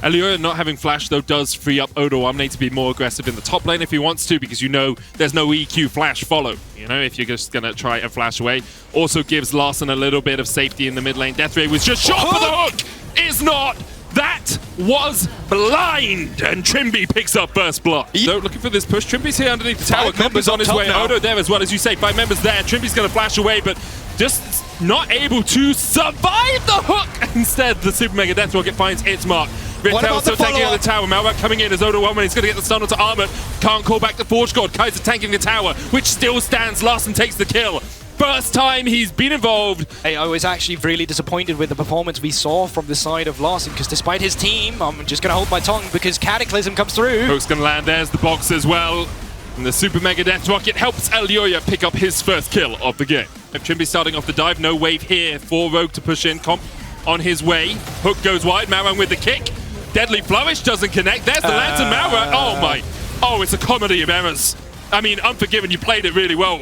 Elioya not having flash, though, does free up odoamne to be more aggressive in the top lane if he wants to, because you know there's no EQ flash follow. You know, if you're just going to try and flash away. Also gives Larssen a little bit of safety in the mid lane. Death Ray was just shot for the hook! Is not! That was blind! And Trymbi picks up first blood. So looking for this push. Trymbi's here underneath the tower. Members on his way. Now. Odo there as well, as you say. 5 members there. Trymbi's going to flash away, but just not able to survive the hook. Instead, the Super Mega Death Rocket finds its mark. Riptail still taking out the tower. Malwak coming in as Odo1 he's going to get the stun onto Armut. Can't call back the Forge God. Kaiser tanking the tower, which still stands. Larssen takes the kill. First time he's been involved. Hey, I was actually really disappointed with the performance we saw from the side of Larssen, because despite his team, I'm just going to hold my tongue because Cataclysm comes through. Hook's going to land. There's the box as well. And the Super Mega Death Rocket helps Elioya pick up his first kill of the game. If Trymbi starting off the dive, no wave here for Rogue to push in. Comp on his way. Hook goes wide. Malwang with the kick. Deadly Flourish doesn't connect. There's the Lantern Malwang. Oh my. Oh, it's a comedy of errors. I mean, Unforgiven, you played it really well.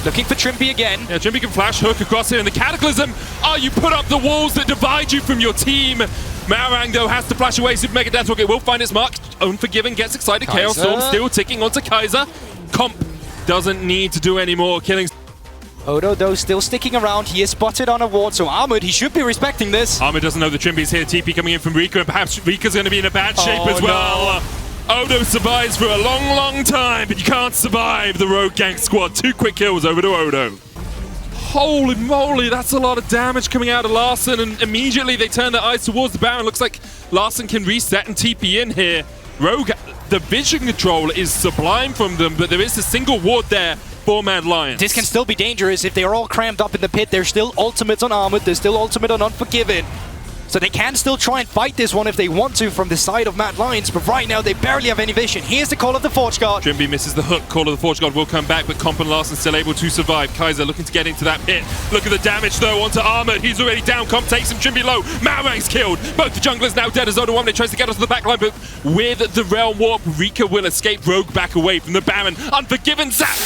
Looking for Trymbi again. Yeah, Trymbi can flash Hook across here in the Cataclysm. Oh, you put up the walls that divide you from your team. Malwang, though, has to flash away. Super Mega Death Rocket will find its mark. Unforgiven gets excited. Kaiser. Chaos Storm still ticking onto Kaiser. Comp doesn't need to do any more killing. Odo, though, still sticking around. He is spotted on a ward, so Armut, he should be respecting this. Armut doesn't know the Trymbi's here. TP coming in from Rika, and perhaps Rika's going to be in a bad shape as well. No. Odo survives for a long, long time, but you can't survive the Rogue Gang squad. 2 quick kills over to Odo. Holy moly, that's a lot of damage coming out of Larssen, and immediately they turn their eyes towards the Baron. Looks like Larssen can reset and TP in here. Rogue, the vision control is sublime from them, but there is a single ward there for Mad Lions. This can still be dangerous if they are all crammed up in the pit. There's still ultimates on Armut, there's still ultimate on Unforgiven. So they can still try and fight this one if they want to from the side of Mad Lions, but right now they barely have any vision. Here's the call of the Forge God. Trymbi misses the hook. Call of the Forge God will come back, but Comp and Larssen still able to survive. Kaiser looking to get into that pit. Look at the damage though onto Armut. He's already down. Comp takes him. Trymbi low. Malwang's killed. Both the junglers now dead as Odo1 tries to get onto the back line, but with the Realm Warp, Rika will escape. Rogue back away from the Baron. Unforgiven zap.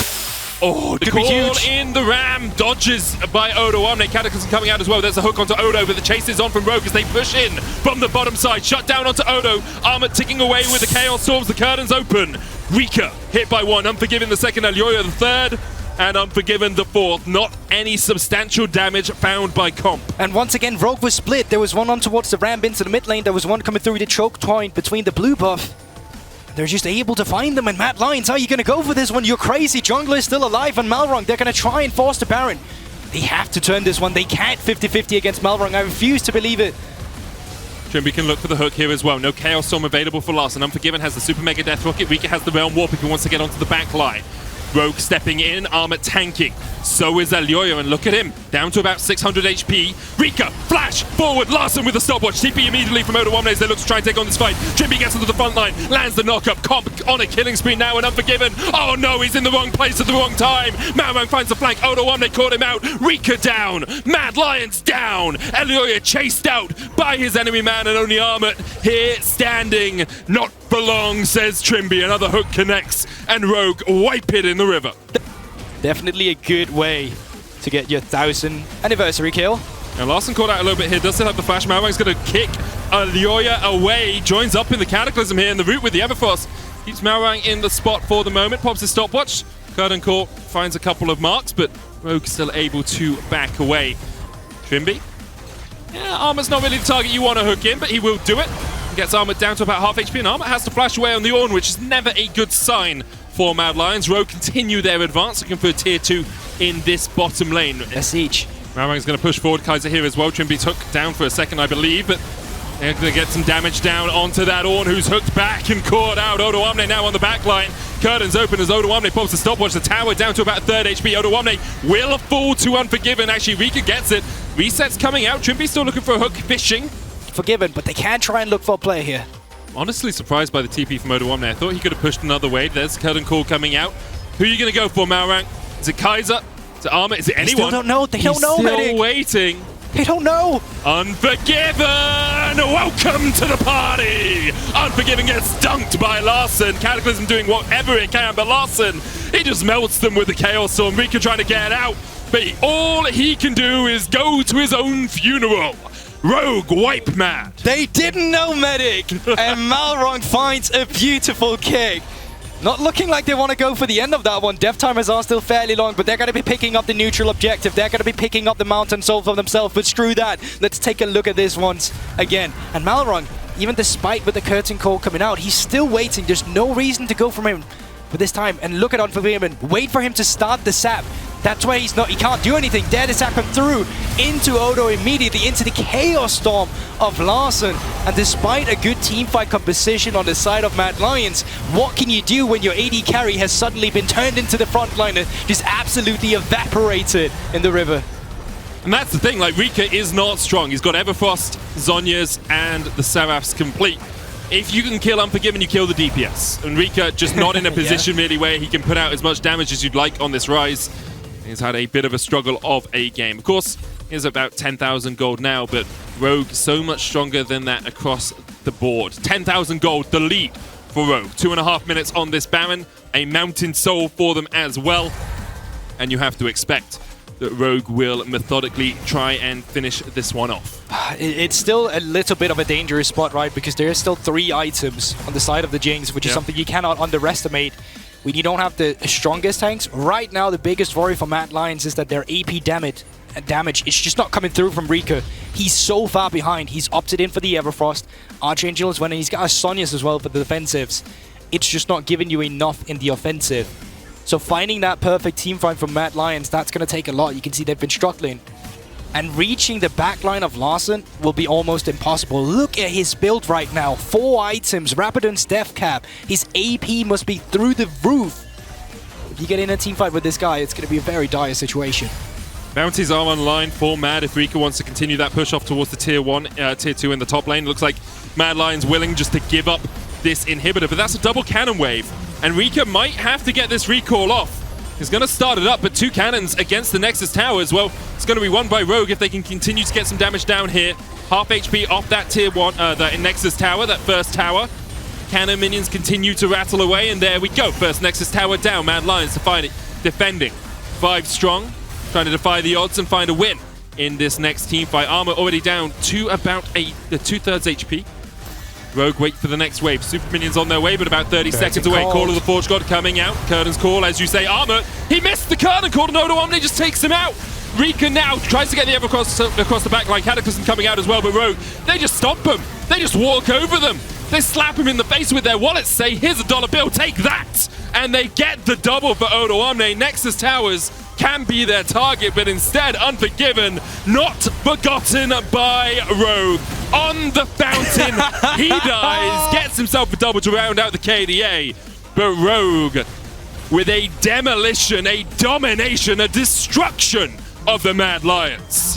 Oh, the call in the Ram. Dodges by Odo1. Cataclysm coming out as well. There's a hook onto Odo, but the chase is on from Rogue as they push in from the bottom side. Shut down onto Odo. Armut ticking away with the Chaos Storms. The curtains open. Rika hit by 1. Unforgiven the second. Elioya the third. And Unforgiven the fourth. Not any substantial damage found by Comp. And once again, Rogue was split. There was one on towards the Ram into the mid lane. There was one coming through the choke point between the blue buff. They're just able to find them, and Mad Lions, how are you going to go for this one? You're crazy. Jungler is still alive on Malrung. They're going to try and force the Baron. They have to turn this one. They can't 50-50 against Malrung. I refuse to believe it. Trymbi can look for the hook here as well. No Chaos Storm available for Larssen. Unforgiven has the Super Mega Death Rocket. Rika has the Realm Warp if he wants to get onto the back line. Rogue stepping in, Armut tanking. So is Elioya, and look at him. Down to about 600 HP. Rika, flash, forward, Larssen with the stopwatch. TP immediately from Odo1 as they look to try and take on this fight. Trymbi gets into the front line, lands the knock-up. Comp on a killing spree now and Unforgiven. Oh no, he's in the wrong place at the wrong time. Malwang finds the flank. Odo1 caught him out. Rika down. Mad Lions down. Elioya chased out by his enemy man, and only Armut here standing. Not for long, says Trymbi. Another hook connects, and Rogue wipe it in the river. Definitely a good way to get your 1000th anniversary kill. Now Larssen caught out a little bit here, does still have the flash. Malwang's going to kick Elioya away, joins up in the Cataclysm here in the root with the Everfrost. Keeps Malwang in the spot for the moment, pops his stopwatch. Curtain Court finds a couple of marks, but Rogue's still able to back away. Trymbi? Yeah, Armut's not really the target you want to hook in, but he will do it. Gets Armut down to about half HP, and Armut has to flash away on the Ornn, which is never a good sign for Mad Lions. Rogue continue their advance, looking for a tier 2 in this bottom lane. A siege. Malwang's going to push forward. Kaiser here as well. Trymbi's hooked down for a second, I believe, but they're going to get some damage down onto that Ornn, who's hooked back and caught out. Odo1 now on the back line. Curtains open as Odo1 pops the stopwatch. The tower down to about 3rd HP. Odo1 will fall to Unforgiven. Actually, Rika gets it. Reset's coming out. Trymbi's still looking for a hook, fishing. Forgiven, but they can try and look for a play here. Honestly surprised by the TP from Odo1 there. I thought he could have pushed another wave. There's Curtain Call coming out. Who are you going to go for, Malwang? Is it Kaiser? Is it Armut? Is it anyone? They still don't know. They don't know, Medic. Still waiting. They don't know. Unforgiven! Welcome to the party! Unforgiven gets dunked by Larssen. Cataclysm doing whatever it can, but Larssen, he just melts them with the Chaos Storm. Rika trying to get out, but all he can do is go to his own funeral. Rogue wipe Mad. They didn't know Medic, and Malrong finds a beautiful kick. Not looking like they want to go for the end of that one. Death timers are still fairly long, but they're going to be picking up the neutral objective. They're going to be picking up the Mountain Soul for themselves, but screw that. Let's take a look at this once again. And Malrong, even despite with the curtain call coming out, he's still waiting. There's no reason to go for him for this time. And look at Unforgiven. Wait for him to start the sap. That's why he can't do anything. Dead attack him through into Odo immediately, into the Chaos Storm of Larssen. And despite a good teamfight composition on the side of Mad Lions, what can you do when your AD carry has suddenly been turned into the frontliner, just absolutely evaporated in the river? And that's the thing, like, Rika is not strong. He's got Everfrost, Zhonya's, and the Seraphs complete. If you can kill Unforgiven, you kill the DPS. And Rika just not in a position really where he can put out as much damage as you'd like on this rise. He's had a bit of a struggle of a game. Of course, he's about 10,000 gold now, but Rogue so much stronger than that across the board. 10,000 gold, the lead for Rogue. 2.5 minutes on this Baron, a Mountain Soul for them as well. And you have to expect that Rogue will methodically try and finish this one off. It's still a little bit of a dangerous spot, right? Because there are still 3 items on the side of the Jinx, which is something you cannot underestimate. When you don't have the strongest tanks, right now the biggest worry for Mad Lions is that their AP damage is just not coming through from Rika. He's so far behind. He's opted in for the Everfrost. Archangel is winning. He's got a Sonya's as well for the defensives. It's just not giving you enough in the offensive. So finding that perfect team fight from Mad Lions, that's going to take a lot. You can see they've been struggling. And reaching the backline of Larssen will be almost impossible. Look at his build right now. 4 items, Rapidon's Death Cap. His AP must be through the roof. If you get in a team fight with this guy, it's going to be a very dire situation. Bounties are online for Mad if Rika wants to continue that push off towards the tier 1, tier 2 in the top lane. Looks like Mad Lions willing just to give up this inhibitor, but that's a double cannon wave. And Rika might have to get this recall off. He's going to start it up, but 2 cannons against the Nexus Tower as well. It's going to be won by Rogue if they can continue to get some damage down here. Half HP off that tier 1, that Nexus Tower, that first tower. Cannon minions continue to rattle away, and there we go. First Nexus Tower down. Mad Lions to find it, defending. 5 strong, trying to defy the odds and find a win in this next team fight. Armor already down to about 2/3 HP. Rogue wait for the next wave. Super minions on their way, but about 30 seconds away. Call of the Forge God coming out. Curtain's Call, as you say. Armor, he missed the Curtain Call, and Odo Omni just takes him out. Rika now tries to get the Ever across the back line. Cataclysm coming out as well, but Rogue, they just stomp him. They just walk over them. They slap him in the face with their wallets, say, here's a $1 bill, take that. And they get the double for Odo Omni. Nexus Towers can be their target, but instead Unforgiven, not forgotten by Rogue. On the fountain, he dies, gets himself a double to round out the KDA. But Rogue, with a demolition, a domination, a destruction of the Mad Lions.